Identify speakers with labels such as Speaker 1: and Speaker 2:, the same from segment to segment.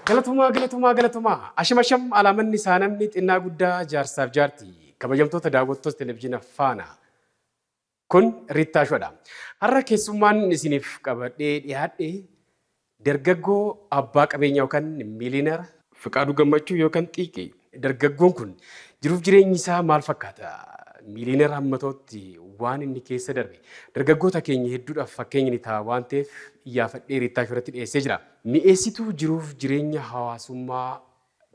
Speaker 1: Galatumaa. Asham alaamanni isaa namni xinnaa guddaa jaarsaaf jaarti. Kabajamtoota daawwattoota televizyiina faana. Kun Riittaashoodha. Har'a keessummaan isiniif qabadhee dhiyaadhe dargaggoo abbaa qabeenyaa yookaan miiliinara Fiqaaduu Gammachuu yookaan Xiiqii. Dargaggoon kun jiruuf jireenyi isaa maal fakkaata? Miiliinara hammatootti waan inni keessa darbe. Dargaggoota keenya hedduudhaaf fakkeenya ni ta'a waan ta'eef iyyaafadhee Riittaashoo irratti dhiyeessee jira. Mi'eessituu jiruuf jireenya hawaasummaa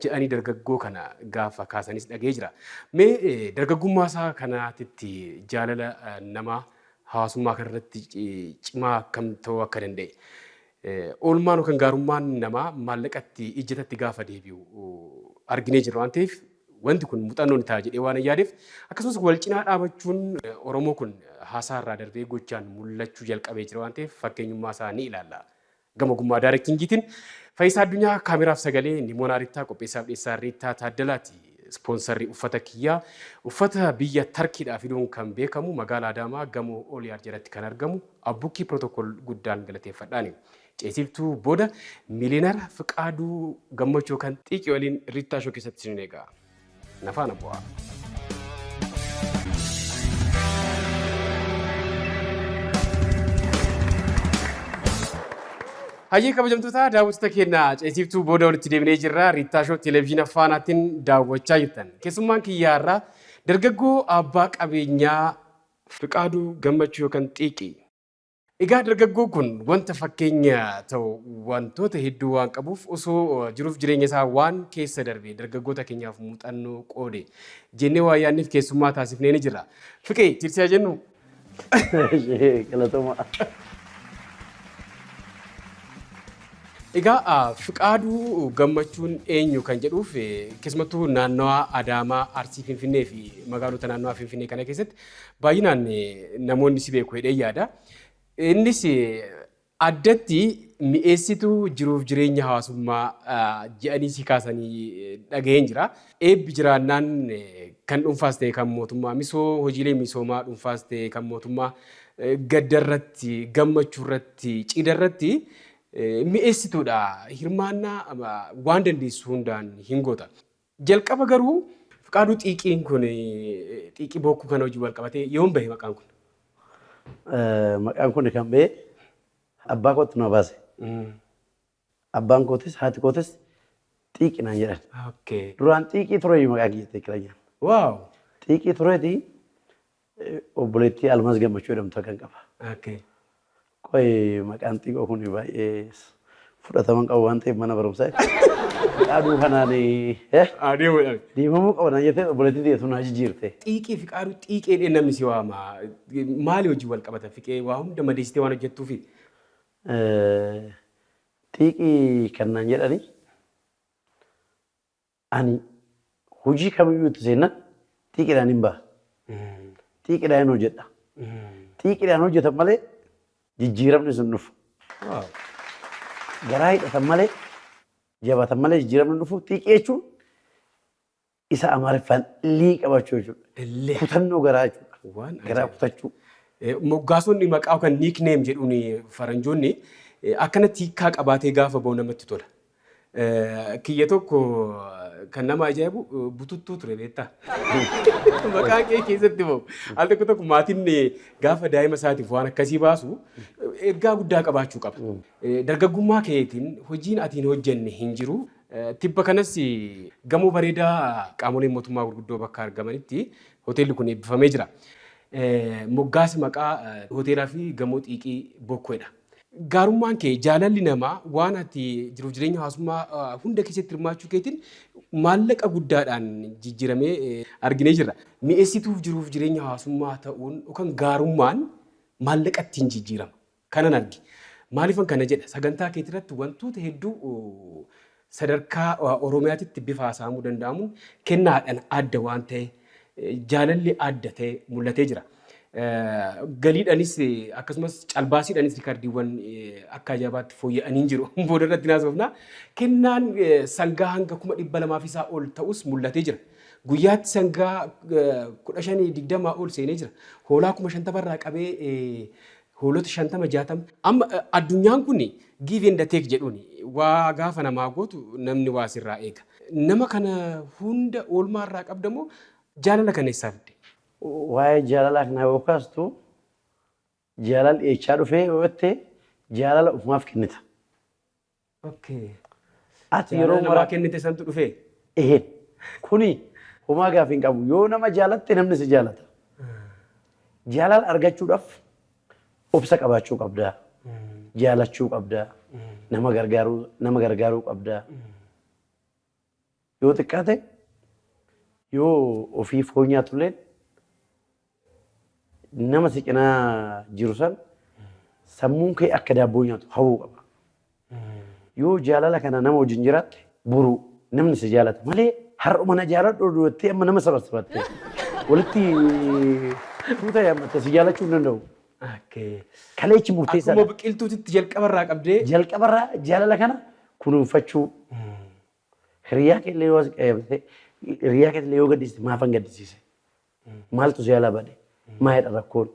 Speaker 1: jedhanii dargaggoo kana gaafa kaasanis dhagee jira. Mee dargaggummaa isaa kanaatitti jaalala namaa hawaasummaa kanarratti cimaa akkam ta'uu akka danda'e. Oolmaan yookaan gaarummaan namaa maallaqatti ijjatatti gaafa deebi'u arginee jira waan ta'eef wanti kun muuxannoon ta'a jedhee waan yaadeef akkasumas wal cinaa dhaabachuun Oromoo kun haasaa irraa darbee gochaan mul'achuu jalqabee jira waan ta'eef fakkeenyummaa isaa ni ilaalla. Gama gummaa daarektingiitiin Faayisaa Addunyaa kaameraaf sagalee Nimoonaa Riittaa qopheessaaf dhiyeessaa Riittaa Taaddalaati. Ispoonsarri uffata kiyyaa uffata biyya Tarkiidhaa fiduun kan beekamu magaalaa Adaamaa gamoo Ooliyaar jalatti kan argamu Abbukkii Pirootokool guddaan galateeffadhaani. Ceesiftuu booda miiliinara Fiqaaduu Gammachuu kan Xiiqii waliin Riittaashoo keessatti isin eega. Nafaana bu'aa. Hayyee kabajamtoota daawwattoota keenya ceesiftuu booda walitti deebinee jirra. Riittaashoo televizyiina faanaatiin daawwachaa jirtan. Keessummaan kiyyaarraa dargaggoo abbaa qabeenyaa Fiqaaduu Gammachuu yookaan Xiiqii. Egaa dargaggoon kun wanta fakkeenya ta'u wantoota hedduu waan qabuuf osoo jiruuf jireenya isaa waan keessa darbe dargaggoota keenyaaf muuxannoo qoode jennee waa yaadneef keessummaa taasifnee ni jirra. Fiqee tirsiyaa jennu.
Speaker 2: Galatoomaa.
Speaker 1: Egaa Fiqaaduu Gammachuun eenyu kan jedhuuf keessumattuu naannawaa Adaamaa, Arsii, Finfinnee fi magaalota naannawaa Finfinnee kana keessatti baay'inaan namoonni si beeku jedhee yaada. Innis addatti mi'eessituu jiruuf jireenya hawaasummaa jedhanii si kaasanii dhaga'een jira. Eebbi jiraannaan kan dhuunfaas ta'e kan mootummaa hojiilee misoomaa dhuunfaas ta'e kan mootummaa gaddarratti, gammachuurratti, cidharratti mi'eessituudha. Hirmaannaa waan dandeessu hundaan hin goota. Jalqaba garuu Fiqaaduu Xiiqiin kun Xiiqii bokkuu kana hojii wal qabatee yoom bahe maqaan kun?
Speaker 2: Maqaan kun kan ba'e abbaa kootu na baase. Abbaan kootis haati kootis Xiiqii naan jedhan. Duraan Xiiqii ture maqaa kiyyattee kiranya.
Speaker 1: Waaw.
Speaker 2: Xiiqii tureeti obboleettii Almaaz Gammachuu jedhamtu kan qaba. Qoy maqaan Xiiqoo kun baay'ee fudhatama qabu waan ta'eef mana barumsaa Fiqaaduu kanaan deemamuu qaba naan jettee obboleettii dhiyeessu naa jijjiirte.
Speaker 1: Xiiqii Fiqaaduu Xiiqee namni si waama. Maali hojii wal qabata Fiqee waa hunda madeessitee waan hojjettuufi?
Speaker 2: Xiiqii kan naan jedhani ani hojii kamiyyuu itti seennan Xiiqiidhaan hin baha. Xiiqiidhaan hin hojjedha. Xiiqiidhaan hojjetan malee jijjiiramni sun dhufu. Garaa hidhatan malee jabatan malee jijjiiramni dhufu. Xiiqii jechuun isa Amaariffaan lii qabachuu jechuudha. Kutannoo garaa jechuudha. Garaa kutachuu.
Speaker 1: Moggaasonni maqaa yookaan niikneem jedhuun faranjoonni akkanatti hiikkaa qabaatee gaafa bahu namatti tola. Kiyya tokko kan nama ajaa'ibu bututtuu ture beektaa? Maqaa kee keessatti bahu. Al tokko maatiin gaafa daa'ima isaatiif waan akkasii baasu ergaa guddaa qabaachuu qaba. Dargaggummaa keetiin hojiin atiin hojjenne hin jiru. Tibba kanas gamoo bareedaa qaamoleen mootummaa gurguddoo bakka argamanitti hoteelli kun eebbifamee jira. Moggaasa maqaa hoteelaa fi gamoo Xiiqii Bokkoodha. Gaarummaan kee jaalalli namaa waan ati jiruuf jireenya hawaasummaa hunda keessatti hirmaachuu keetiin maallaqa guddaadhaan jijjiiramee arginee jirra. Mi'eessituuf jiruuf jireenya hawaasummaa ta'uun yookaan gaarummaan maallaqa ittiin jijjiirama. Kanan argi. Maaliifan kana jedha sagantaa keetirratti wantoota hedduu sadarkaa Oromiyaatitti bifa haasaamuu danda'amuun kennaadhaan adda waan ta'e jaalalli adda ta'e mul'atee jira. Galiidhaanis akkasumas calbaasiidhaanis riikardiiwwan akka ajaa'ibaatti fooyya'anii jiru. Booda irratti naasofna. Kennaan sangaa hanga 200,000 isaa ol ta'us mul'atee jira. Guyyaatti sangaa 15-20 ol seenee jira. Hoolaa 50,000 irraa qabee hoolota 50-60. Amma addunyaan kun give and take jedhuuni waa gaafa namaa gootu namni waa sirraa eega. Nama kana hunda oolmaarraa qabdamoo jaalala kana eessaa fidde?
Speaker 2: Waa'ee jaalalaa kana yoo kaastu jaalala eechaa dhufee yoo jettee jaalala ufumaaf kennita. Ati yeroo
Speaker 1: maraa kennite santu dhufee?
Speaker 2: Kuni homaa gaafa hin qabu. Yoo nama jaalatte namni si jaalata. Jaalala argachuudhaaf obsa qabaachuu qabdaa. Jaalachuu qabdaa. Nama gargaaruu qabdaa. Yoo xiqqaate yoo ofii foon nyaatullee nama si cinaa jiru san sammuun kee akka daabboo nyaatu hawwuu qaba. Yoo jaalala kana nama wajjin jiraatte buru namni si jaalata malee har'uma na jaaladhu duwwattee amma nama sabasabatte walitti tuuta yaammatte si jaalachuu hin danda'u. Kaleechi murteessaadha.
Speaker 1: Akkuma biqiltuutitti jalqabarraa qabdee.
Speaker 2: Jalqabarraa jaalala kana kunuunfachuu hiriyaa keellee yoo qayyabate hiriyaa keellee yoo gaddisiise maafan gaddisiise maaltu si yaalaa bade maayidha rakkoon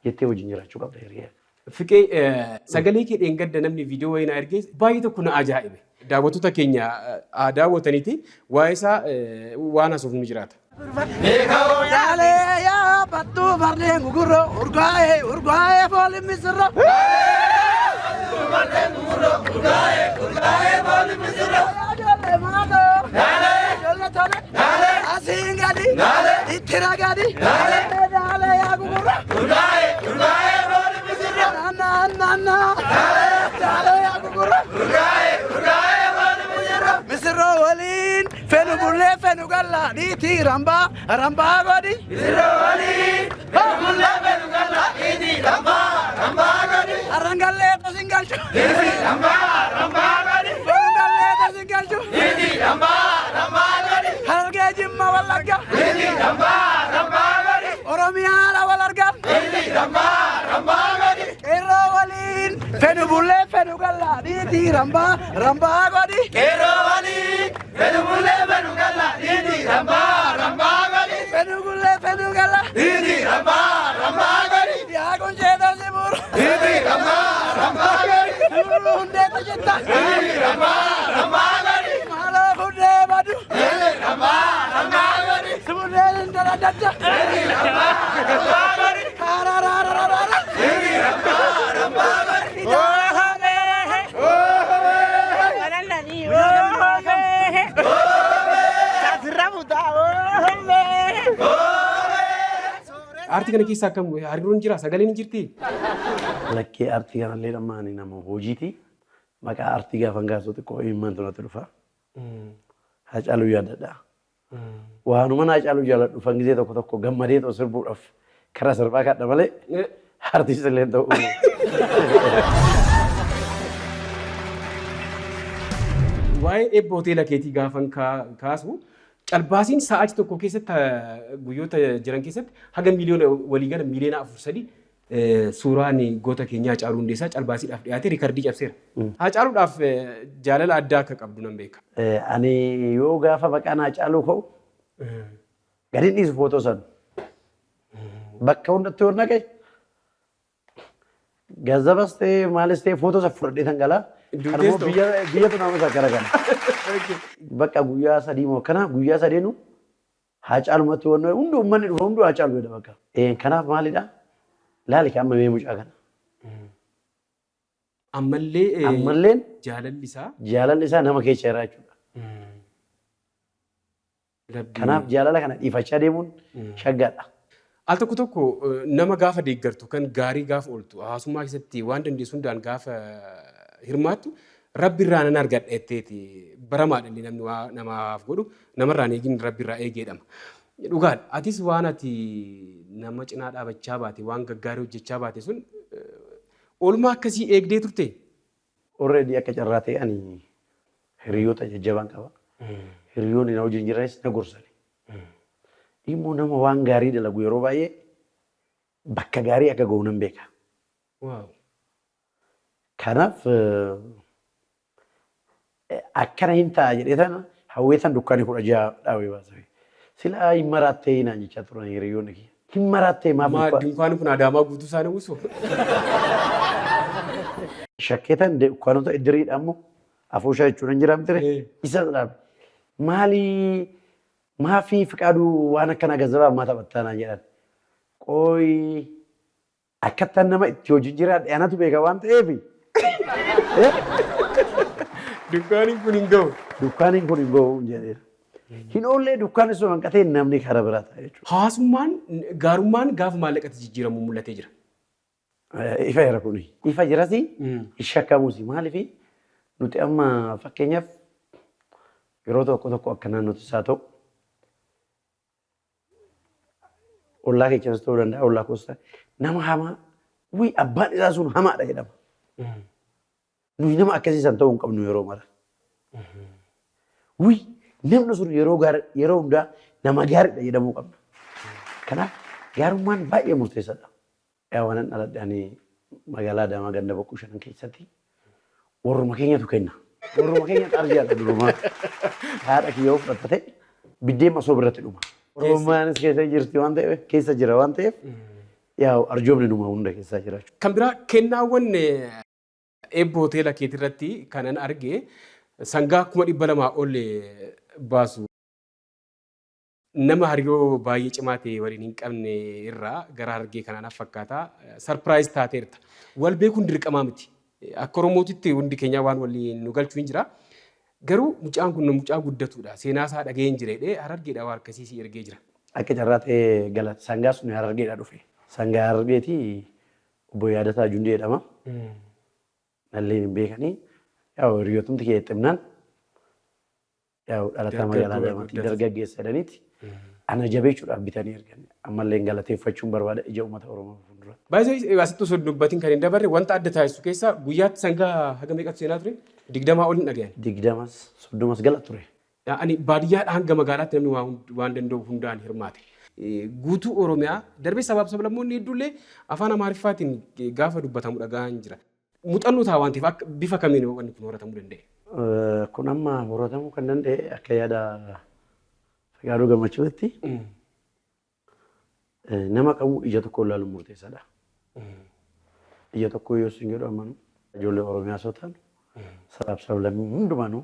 Speaker 2: jettee wajjin jiraachuu qabda hiriyaa.
Speaker 1: Fiqee sagalee kee dheengadda namni viidiyoo wayinaa ergee baay'ee tokko na ajaa'ibe. Daawwattoota keenya daawwataniiti waa'ee isaa waan haasofnu ni jiraata.
Speaker 3: Yaalee yaa battuu fardeen gugurroo urgaa'ee foolii misirroo. Fardeen gugurroo urgaa'ee foolii misirroo. Yaalee maatoo. Ijoollee tole. Asiin gadi. Itti ragadi. Yaalee yaa gugurroo. Urgaa'ee foolii misirroo. Naannaa. Yaalee yaa gugurroo. Urgaa'ee foolii misirroo. Misirroo waliin. Fenu bulle fenu galla diti ramba godi misiro wali fenu bulle fenu galla diti ramba godi arangalle to singalchu diti ramba godi arangalle to singalchu diti ramba godi halge jimma walaga diti ramba godi oromia la walarga diti ramba godi kero walin fenu bulle fenu galla diti ramba godi kero walin fenu bulle fenu galla diti ramba godi fenu bulle fenu galla diti ramba godi ya gonje da sibur diti ramba godi sibur hunde tajetta diti ramba godi mala hunde badu diti ramba godi sibur ndara dadda diti ramba godi karararara diti ramba godi
Speaker 1: Aartii kana keessa akkam hariiroon jira? Sagaleen jirti?
Speaker 2: Lakkee aartii kanallee dhammaanii nama hojiiti. Maqaa aartii gaafa gaasoo xiqqoo himmantu natti dhufa. Haacaaluu yaadadha. Waanuma haacaaluu jaaladhu fangizee tokko tokko gammadee ta'u sirbuudhaaf karaa sirbaa kadha malee aartiis illee ta'u.
Speaker 1: Waa'ee eebba hoteela keetii gaafan kaasu calbaasiin sa'aatii tokko keessatti guyyoota jiran keessatti haga miliyoona waliigala miliyoona 4-3 suuraan goota keenyaa Haacaaluu Hundeessaa calbaasiidhaaf dhiyaate riikardii cabseera. Haacaaluudhaaf jaalala addaa akka qabdu nan beeka.
Speaker 2: Ani yoo gaafa maqaan Haacaaluu ka'u gadi dhiisu footoo san bakka hundatti yoo naqe gazabas ta'ee maalis ta'ee footoo san fudhadhee tangalaa. Karbo biyya tunamu sakara kana. Bakka guyyaa sadii moo kana guyyaa sadeenu Haacaalumatti wanno hundu ummanni dhufa hundu Haacaaluu jedha bakka. Kanaaf maalidha? Laali kan ammamee mucaa kana.
Speaker 1: Ammalleen
Speaker 2: jaalalli isaa nama keessa jira jechuudha. Kanaaf jaalala kana dhiifachaa deemuun shaggaadha.
Speaker 1: Al tokko tokko nama gaafa deeggartu kan gaarii gaafa ooltu hawaasummaa keessatti waan dandeessu hundaan gaafa hirmaattu rabbi irraa nan argadha jetteeti baramaadha inni namni waa namaaf godhu namarraan eegin rabbi irraa eegeedhama. Dhugaadha atis waan ati nama cinaa dhaabachaa baate waan gaggaarii hojjechaa baate sun oolmaa akkasii eegdee turte.
Speaker 2: Already akka carraa ta'e ani hiriyoota jajjabaan qaba. Hiriyoonni na wajjin jiranis na gorsani. Immoo nama waan gaarii dalagu yeroo baay'ee bakka gaarii akka ga'u nan beeka. Kanaaf akkana hin ta'a jedhee tana hawweetan dukkaanii 16 dhaabee baasee. Sila hin maraattee naan jechaa turan hiriyoonni kiyya. Hin maraattee maaf?
Speaker 1: Dukkaanii kun Adaamaa guutuu isaanii usu.
Speaker 2: shakkeetan dukkaanota iddiriidha ammoo afooshaa jechuun hin jiraamtire isa dhaabe. Maafii fiqaaduu waan akkana gazzabaa ammaa taphattaanaa jedhan. Qooyi akkattaan nama itti hojii jiraadha anatu beeka waan ta'eef.
Speaker 1: Dukkaaniin kun hin gahu.
Speaker 2: Dukkaaniin kun hin gahu jedheera. Hin oollee dukkaanni sun hanqatee namni karaa biraa ta'a jechuudha.
Speaker 1: Hawaasummaan gaarummaan gaafa maallaqatti jijjiiramu mul'atee jira.
Speaker 2: Ifa jira kuni. Ifa jirasi shakkamuusi maaliifi nuti amma fakkeenyaaf yeroo tokko akka naannootti isaa ta'u ollaa keessas ta'uu danda'a ollaa koostaa nama hamaa wii abbaan isaa sun hamaadha jedhama. Nuyi nama akkasiisan ta'uu hin qabnu yeroo mara. Wii namni sun yeroo hundaa nama gaariidha jedhamuu qabna. Kanaaf gaarummaan baay'ee murteessaadha. Yaa waan dhaladhaanii magaalaa Adaamaa ganda boqquu shanan keessatti warruma keenyatu kenna. Warruma keenya xarjiyaadha durumaa. Haadha kiyyaa fudhatee biddeen masoo birratti dhuma. Oromaanis keessa jirti waan ta'eef keessa jira waan ta'eef yaa arjoomni numa hunda keessaa jiraachuu.
Speaker 1: Kan biraa kennaawwan eebba hoteela keetirratti kanan arge sangaa 200,000 ol baasu. Nama hariiroo baay'ee cimaa ta'e waliin hin qabne irraa gara hargee kanaaf fakkaata. Sarpiraayiz taateerta. Wal beekuun dirqamaa miti. Akka Oromootitti hundi keenya waan waliin nu galchuu hin jira. Garuu mucaan kun mucaa guddatudha. Seenaa isaa dhaga'ee hin jireedhe harargeedha waan akkasii ergee jira.
Speaker 2: Akka carraa ta'ee galata sangaa sun harargeedha dhufe. Sangaa harargeeti obbo Yaadataa Jundee jedhama. Nalleen hin beekanii yaa hiriyootumti kee ximnaan yaa dhalataa magaalaa Adaamaatti dargaggeessa jedhaniiti. Ana jabeechuudhaaf bitanii ergan. Ammallee galateeffachuun barbaada ija uummata Oromoo fuulduratti.
Speaker 1: Baay'ee asitti osoo dubbatiin kan hin dabarre wanta adda taasisu keessaa guyyaatti sangaa haga meeqatu seenaa ture? 20 ol hin dhagayan.
Speaker 2: 20 30 gala ture.
Speaker 1: Ani baadiyyaadhaa hanga magaalaatti namni waan danda'u hundaan hirmaate. Guutuu Oromiyaa darbee sabaaf sablammoonni hedduullee afaan Amaariffaatiin gaafa dubbatamu dhaga'an jira. Muuxannoo ta'a waan ta'eef bifa kamiin wanti kun horatamuu danda'e?
Speaker 2: Kun amma horatamuu kan danda'e akka yaada Fagaaduu Gammachuutti nama kamuu ija tokko ilaaluun murteessaadha. Ija tokko yoo isin jedhu amanu ijoollee Oromiyaa soo ta'an sabaaf sablammii hundumaanuu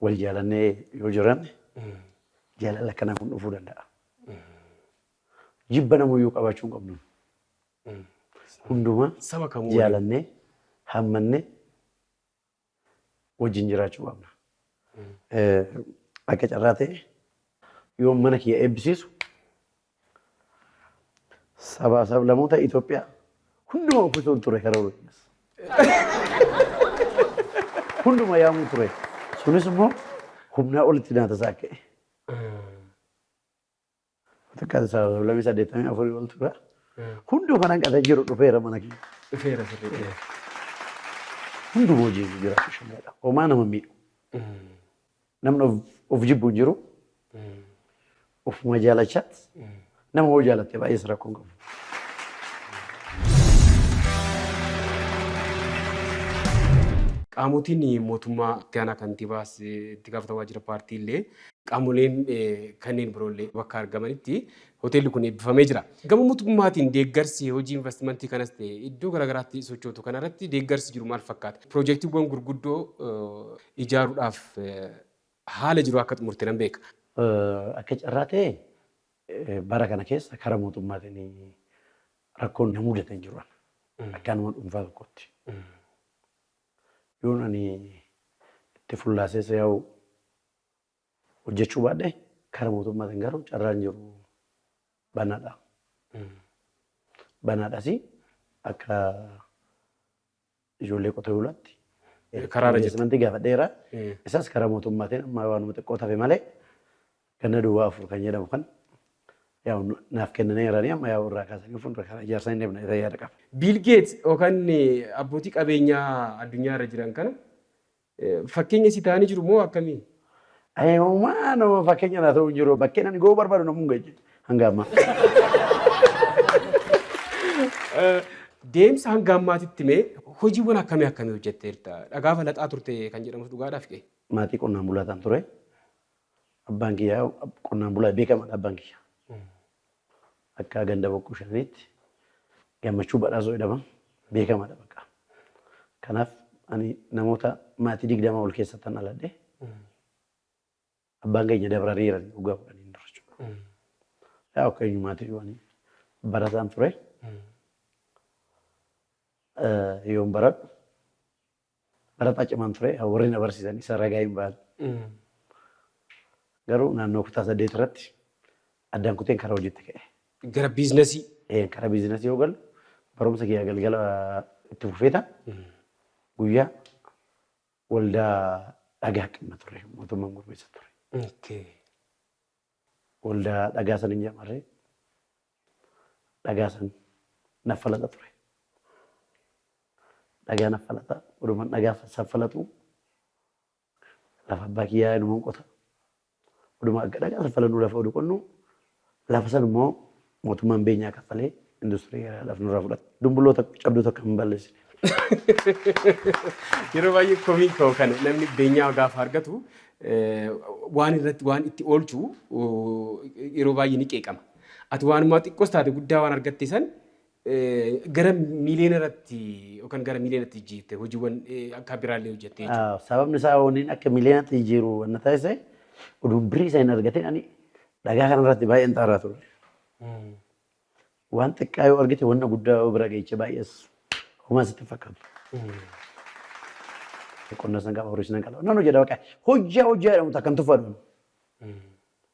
Speaker 2: wal jaalannee yoo jiran jaalala akkanaa kun dhufuu danda'a. Jibba namuyyuu qabaachuu hin qabnu. Hundumaa jaalannee hammannee wajjin jiraachuu qabna. Akka carraa ta'e yoo mana kiyya eebbisiisu sabaa sablammoota Itoophiyaa hunduma uffisuun ture karaa Oromiyaas. Hunduma yaamuu ture. Sunis immoo humnaa olitti naata isaa ka'e. Takkaan sablamii 84 ol tura. Hunduu kan hanqatee jiru dhufeera mana kiyya.
Speaker 1: Dhufeera sirrii.
Speaker 2: Hunduma hojii jiraachuu shanidha. Homaa nama miidhu. Namni of jibbu hin jiru. Ofuma jaalachaatti nama hoo jaalatte baay'ee sirra kun qabu.
Speaker 1: Qaamotiin mootummaa itti aanaa kantiibaas itti gaafatamaa waajjira paartiillee qaamoleen kanneen biroollee bakka argamanitti hoteelli kun eebbifamee jira. Gama mootummaatiin deeggarsi hojii investimentii kanas ta'e iddoo garaagaraatti sochootu kanarratti deeggarsi jiru maal fakkaata? Piroojeektiiwwan gurguddoo ijaaruudhaaf haala jiru akka xumurte nan beeka.
Speaker 2: Akka carraa ta'e bara kana keessa karaa mootummaatiin rakkoon na mudatan jiru. Akkanuma dhuunfaa tokkotti. Yoon ani itti fullaaseessa yaa'u hojjechuu baadhee karaa mootummaatiin garuu carraan jiru banaadha. Banaadhas akka ijoollee qotee bulaatti
Speaker 1: karaarra jirti.
Speaker 2: Investimentii gaafadheera. Isas karaa mootummaatiin amma waanuma xiqqoo tafe malee ganna duwwaa 4 kan jedhamu kan yaa'u naaf kennaneeranii amma yaa'u irraa kaasanii fuuldura kana ijaarsa hin deemne ta'ee yaada qaba.
Speaker 1: Biil Geet yookaan abbootii qabeenyaa addunyaa irra jiran kana fakkeenya si ta'anii jiru moo akkamii?
Speaker 2: Ayyoomaa nama fakkeenya naa ta'uu jiru bakkeen ani ga'uu barbaadu namuun gaje hanga ammaa.
Speaker 1: Deemsa hanga ammaatitti mee hojiiwwan akkamii hojjetteerta? Dhagaa falaxaa turte kan jedhamu dhugaadhaaf qe'e.
Speaker 2: Maatii qonnaan bulaataan ture. Abbaan kiyyaa qonnaan bulaa beekamaadha abbaan kiyyaa. Akka ganda boqquu shaniitti gammachuu badhaasoo jedhama beekamaadha bakka. Kanaaf Ani namoota maatii 20 ol keessatti dhaladhe. Abbaan keenya dabrariiran dhugaa fudhanii dura jechuudha. Yaa akkeenyu maatii dhuwanii barataan ture. Yoon baradhu barataa cimaan ture warri na barsiisan isa ragaa hin ba'an. Garuu naannoo kutaa 8 irratti addaan kuteen karaa hojiitti ka'e.
Speaker 1: Gara biizinasii.
Speaker 2: Karaa biizinasii yoo galu barumsa kiyya galgala itti fufeeta. Guyyaa waldaa dhagaa qinna ture mootummaan gurmeessa ture. Waldaa dhagaa san hin jaamarree dhagaa san naffalata ture. Dhagaa naffalata walumaan dhagaa saffalatu lafa abbaa kiyyaa inumaan qota. Walumaa akka dhagaa saffalanuu lafa oduu qonnu lafa san immoo mootummaan beenyaa kaffalee industirii lafa nurraa fudhate. Dumbulloota cabduu tokko hin balleessine.
Speaker 1: Yeroo baay'ee komiin ka'u kan namni beenyaa gaafa argatu waan irratti waan itti oolchu yeroo baay'ee ni qeeqama. Ati waanuma xiqqoos taate guddaa waan argatte san gara miiliyoona irratti yookaan gara miiliyoonatti jijjiirte hojiiwwan akka biraallee hojjette jechuudha.
Speaker 2: Sababni isaa waniin akka miiliyoonatti jijjiiru wanna taasise oduun birii isaa hin argatin ani dhagaa kanarratti baay'een xaaraa ture. Waan xiqqaa yoo argite wanna guddaa bira geeche baay'ees homaa sitti fakkaatu. Qonna san qaba horii san qaba. Nan hojjeta baqa hojjaa jedhamu takkan tuffadhu.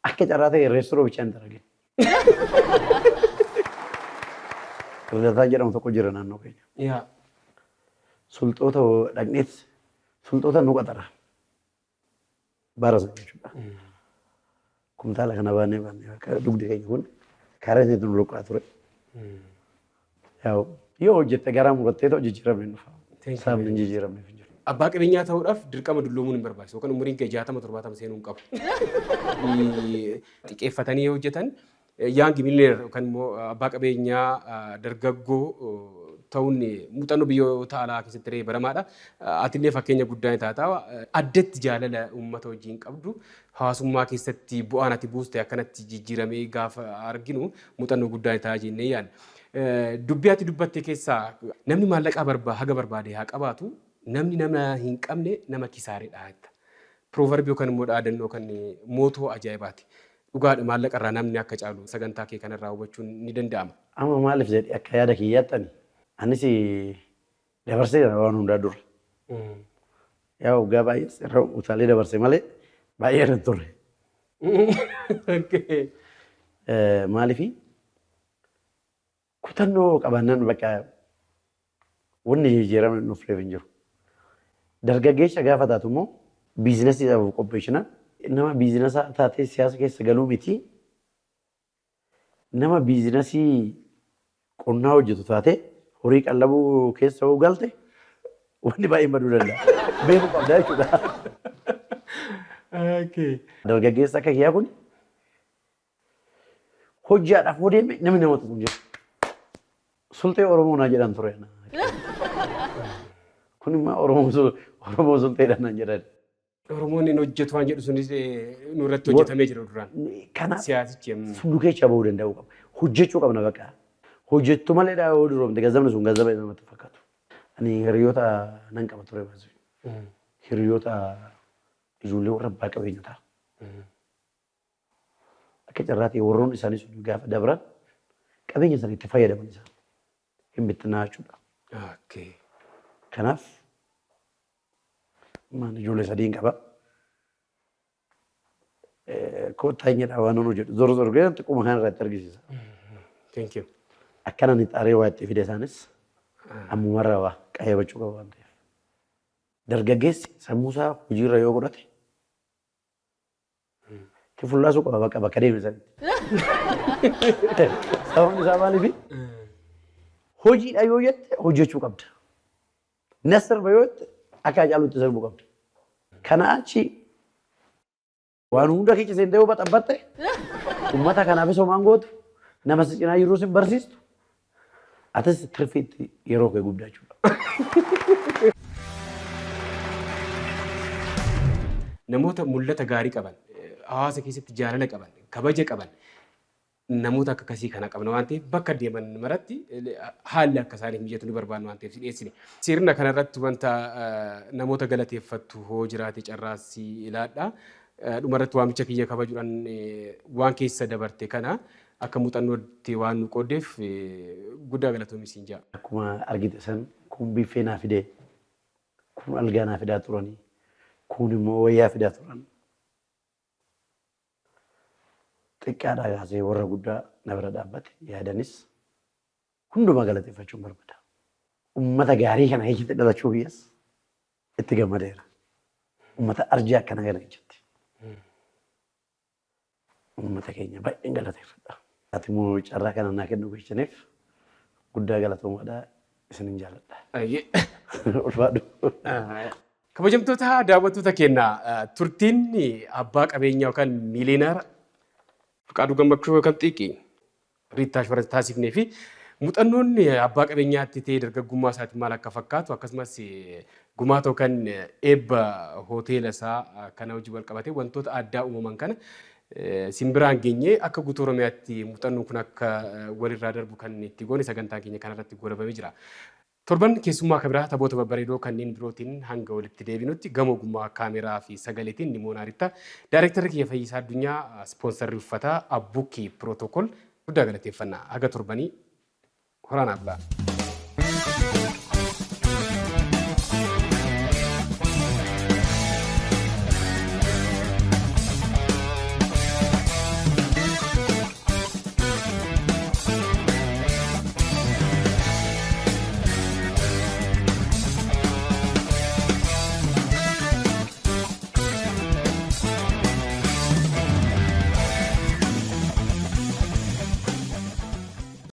Speaker 2: Akka carraa ta'e reestoroo bichaan daragee. Irrataa jedhamu tokko jira naannoo keenya. Sulxoota dhaqneet sulxoota nu qaxara. Baara san jechuudha. Kumtaala kana baannee dugdi keenya kun karaa isaatti nu luqqaa ture. Yoo hojjette garaa murattee ta'u jijjiiramne dhufa. Saamni hin jijjiiramne hin jiru.
Speaker 1: Abbaa qabeenyaa ta'uudhaaf dirqama dulloomuun hin barbaachisu yookaan umuriin kee 60-70 seenuu hin qabu. Xiqqeeffatanii yoo hojjetan yaangi miiliyoonera yookaan immoo abbaa qabeenyaa dargaggoo ta'uun muuxannoo biyyoota alaa keessatti ta'ee baramaadha. Atillee fakkeenya guddaa ni taata. Addatti jaalala uummata wajjin qabdu hawaasummaa keessatti bu'aan ati buuste akkanatti jijjiiramee gaafa arginu muuxannoo guddaa ni ta'a jennee yaadna. Dubbii ati dubbatte keessaa namni maallaqa haga barbaade haa qabaatu namni nama hin qabne nama kisaareedha. Pirooverbii yookaan immoo dhaadannoo kan mootoo ajaa'ibaati. Dhugaadha maallaqa irraa namni akka caalu sagantaa kee kanarraa hubachuun ni danda'ama.
Speaker 2: Amma maaliif jedhee akka yaada kiyyaatti anis dabarsee waan hundaa dura. Yaa waggaa baay'ee irra utaalee dabarsee malee baay'ee irra turre. Maaliif kutannoo qabaannaan bakka wanni jijjiiramne nuuf reef hin jiru. Dargaggeessa gaafa taatu immoo biizinasii dhabuuf qopheessinaan nama biizinasa taatee siyaasa keessa galuu miti. Nama biizinasii qonnaa hojjetu taatee horii qallabuu keessa yoo galte wanni baay'ee baduu danda'a. Beekuu qabdaa jechuudha. Dargaggeessa akka kiyyaa kun hojjaadhaaf yoo deeme namni nama tokko hin jiru. Sultee Oromoo naa jedhan ture. Kun immoo Oromoo sulteedhaan naan jedhan.
Speaker 1: Oromoonni hojjetu waan jedhu sunis nurratti hojjetamee jira duraan.
Speaker 2: Kanaaf
Speaker 1: siyaasichi
Speaker 2: fuudhuu keessa bahuu danda'u qaba. Hojjechuu qabna bakka. Hojjettu malee dhaa yoo duroomte gazzabni sun gazzaba namatti fakkaatu. Ani hiriyoota nan qaba ture baasuu. Hiriyoota ijoollee warra abbaa qabeenyotaa. Akka carraatee warroon isaanii sun gaafa dabran qabeenya sana itti fayyadaman isaa hin bittinaa jechuudha. Kanaaf maan ijoollee sadii qaba. Koottaa inni dhaa waan nu jedhu zoro zoro gaafa xiqquma kana irratti argisiisa. Akkana ni xaaree waa itti fide isaanis ammumarraa waa qayyabachuu qaba waan ta'eef. Dargaggeessi sammuusaa hojiirra yoo godhate itti fullaasuu qaba bakka deeme sanitti. Sababni isaa maaliifi hojiidha yoo jette hojjechuu qabda. Nasirba yoo jette akka caalutti sirbuu qabda. Kana achi waan hunda keessa seentee yoo baxabbatte uummata kanaafis homaan gootu nama si cinaa jiruu sin barsiistu atis tirfiitti yeroo kee guddaa jechuudha.
Speaker 1: Namoota mul'ata gaarii qaban, hawaasa keessatti jaalala qaban, kabaja qaban, namoota akka kasii kana qabna waan ta'eef bakka deeman maratti haalli akka isaaniif mijatu ni barbaannu waan ta'eef dhiyeessine. Sirna kanarratti wanta namoota galateeffattu hoo jiraate carraasii ilaadha. Dhumarratti waamicha kiyya kabajuudhaan waan keessa dabarte kana akka muuxannootti waan nu qooddeef guddaa galatoomi siin jaa.
Speaker 2: Akkuma argite san kun biffee naa fidee kun algaa naa fidaa turanii kun immoo wayyaa fidaa turan. Xiqqaadhaa kaasee warra guddaa na bira dhaabbate yaadanis hundumaa galateeffachuun barbaada. Uummata gaarii kana keessatti dhalachuu biyyas itti gammadeera. Uummata arjii akkana kana jechuutti. Uummata keenya baay'een galateeffadha. Ati immoo carraa kana naa kennu gochaniif guddaa galatoomaadha isinin jaalladha. Ulfaadhu.
Speaker 1: Kabajamtoota daawwattoota keenya turtiin abbaa qabeenyaa yookaan miiliinaara Fiqaaduu Gammachuu yookaan Xiiqii Riittaash warra taasifnee fi muuxannoon abbaa qabeenyaatti ta'ee dargaggummaa isaatiin maal akka fakkaatu akkasumas gumaata yookaan eebba hoteela isaa kana hojii wal qabatee wantoota addaa uumaman kana simbiraan geenyee akka guutuu Oromiyaatti muuxannoon kun akka walirraa darbu kan itti goone sagantaa keenya kanarratti goolabamee jira. Torban keessummaa kabiraa taphoota babbareedoo kanneen birootiin hanga walitti deebinutti gama ogummaa kaameraa fi sagaleetiin Nimoonaarittaa daayirektarri kiyya Fayyisaa Addunyaa ispoonsarrii uffataa Abbuukii Pirootokool guddaa galateeffannaa haga torbanii horaan abbaa.